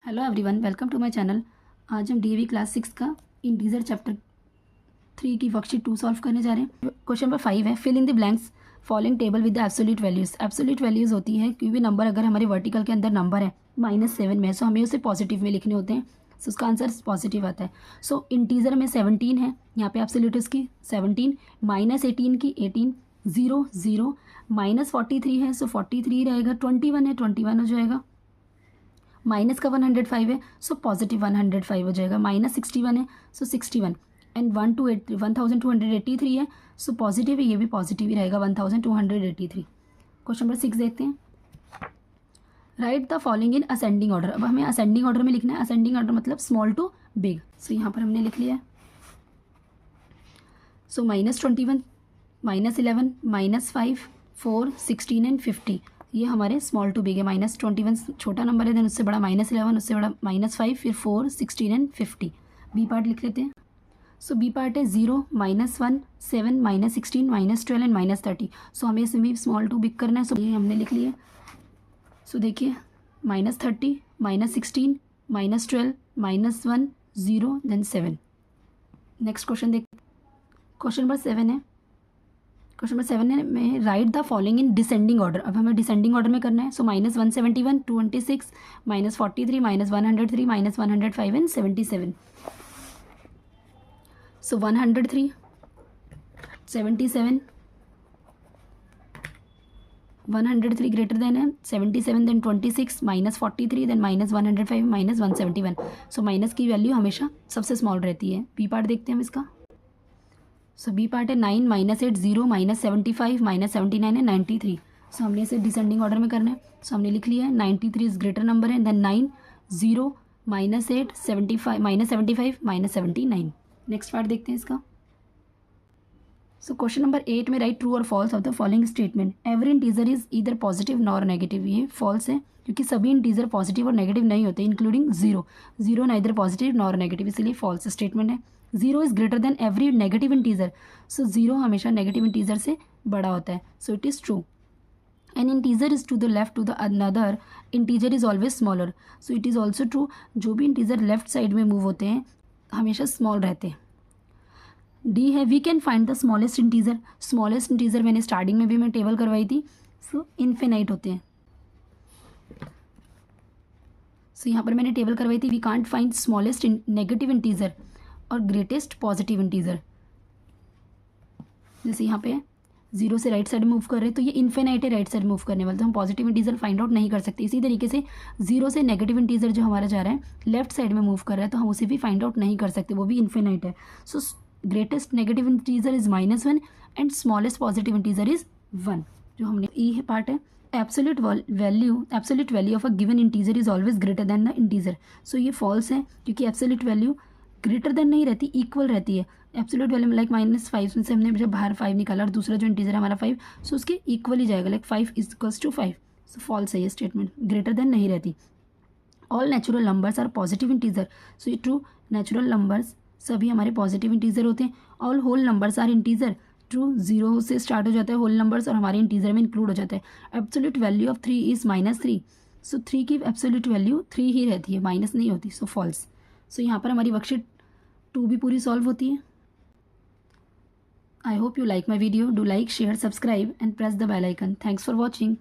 Hello everyone, welcome to my channel. आज हम DAV class 6 का इंटीजर चैप्टर 3 की वर्कशीट 2 सॉल्व करने जा रहे हैं। क्वेश्चन नंबर 5 है, fill in the blanks following table with the absolute values. Absolute values होती है क्योंकि नंबर अगर हमारे वर्टिकल के अंदर नंबर है -7 में, सो हमें उसे पॉजिटिव में लिखने होते हैं। सो उसका आंसर पॉजिटिव आता है। सो इंटीजर में 17 है, यहाँ पे एब्सोल्यूट इसकी 17, -18 की 18, 0 0, -43 है, सो 43 रहेगा, 21 है 21 हो जाएगा, माइनस का 105 है, सो पॉजिटिव 105 हो जाएगा, -61 है, सो 61, एंड 1283 है, सो पॉजिटिव है, ये भी पॉजिटिव ही रहेगा, 1283। क्वेश्चन नंबर 6 देखते हैं। Right the following in ascending order. अब हमें असेंडिंग ऑर्डर में लिखना है। असेंडिंग ऑर्डर मतलब स्मॉल टू बिग। सो यहाँ पर हमने लिख लिया है। सो -21, -11, -5, 4, 16 एंड 50 ये हमारे स्मॉल टू बिग है। -21 छोटा नंबर है, देन उससे बड़ा -11, उससे बड़ा -5, फिर 4, 16 एंड 50। बी पार्ट लिख लेते हैं। सो बी पार्ट है 0, -1, 7, -16, -12 एंड -30। सो हमें इसमें भी स्मॉल टू बिग करना है। सो ये हमने लिख लिया। सो देखिए -30, -16, -12, -1, 0 देन 7। नेक्स्ट क्वेश्चन देख। क्वेश्चन नंबर 7 है। क्वेश्चन नंबर 7 में right the following in descending order. अब हमें डिसेंडिंग ऑर्डर में करना है। सो -171, 26, -43, -103, -105 एंड 77। सो 103, 77, 103 ग्रेटर देन है 77, देन 26, -43, देन -105, -171। सो माइनस की वैल्यू हमेशा सबसे स्मॉल रहती है। बी पार्ट देखते हैं हम इसका। सो बी पार्ट है 9, -8, 0, -75, -79 एंड 93। सो हमने इसे डिसेंडिंग ऑर्डर में करना है। सो हमने लिख लिया है 93 इज ग्रेटर नंबर है देन 9, 0, -8, 75, -75, -79। नेक्स्ट पार्ट देखते हैं इसका। सो क्वेश्चन नंबर 8 में राइट ट्रू और false of the following statement. Every integer is either positive nor negative. ये फॉल्स है क्योंकि सभी इंटीजर पॉजिटिव और नेगेटिव नहीं होते, including 0। 0 neither positive nor negative, इसलिए फॉल्स स्टेटमेंट है। 0 is greater than every negative integer. सो 0 हमेशा नेगेटिव इंटीजर से बड़ा होता है। So it is true. An integer is to the left to the another integer is always smaller. So it is also true. जो भी integer left side में move होते हैं हमेशा स्मॉल रहते हैं। डी है, we can find the smallest integer. Smallest integer मैंने स्टार्टिंग में भी मैं टेबल करवाई थी। सो इन्फिनाइट होते हैं। सो यहाँ पर मैंने टेबल करवाई थी, we can't find smallest negative integer और ग्रेटेस्ट पॉजिटिव इंटीजर। जैसे यहाँ पे 0 से राइट साइड मूव कर रहे हैं तो ये इन्फिनाइट है राइट साइड मूव करने वाला, तो हम पॉजिटिव इंटीजर फाइंड आउट नहीं कर सकते। इसी तरीके से 0 से नेगेटिव इंटीजर जो हमारा जा रहा है लेफ्ट साइड में मूव कर रहा है तो हम उसे भी फाइंड आउट नहीं कर सकते, वो भी इन्फिनाइट है। So greatest negative integer is -1 and smallest positive integer is 1। जो हमने ई है पार्ट है, absolute value of a given integer is always greater than the integer. So ये फॉल्स है क्योंकि एब्सोल्यूट वैल्यू ग्रेटर देन नहीं रहती, इक्वल रहती है। एब्सोल्यूट वैल्यू लाइक -5 से हमने जब बाहर 5 निकाला और दूसरा जो इंटीजर है हमारा 5, सो उसके इक्वल ही जाएगा, like 5 is equals to 5। So false है ये स्टेटमेंट, ग्रेटर देन नहीं रहती। All natural numbers are positive integer. So ये ट्रू, नेचुरल नंबर्स सभी हमारे पॉजिटिव इंटीजर होते हैं। All whole numbers are integer. True, 0 से स्टार्ट हो जाता है होल नंबर्स और हमारे इंटीजर में इंक्लूड हो जाता है। Absolute value of 3 is -3। सो 3 की एब्सोल्यूट वैल्यू 3 ही रहती है, माइनस नहीं होती। सो फॉल्स। सो यहाँ पर हमारी वर्कशीट 2 भी पूरी सॉल्व होती है। I hope you like my video. Do like, share, subscribe and press the bell icon. Thanks for watching.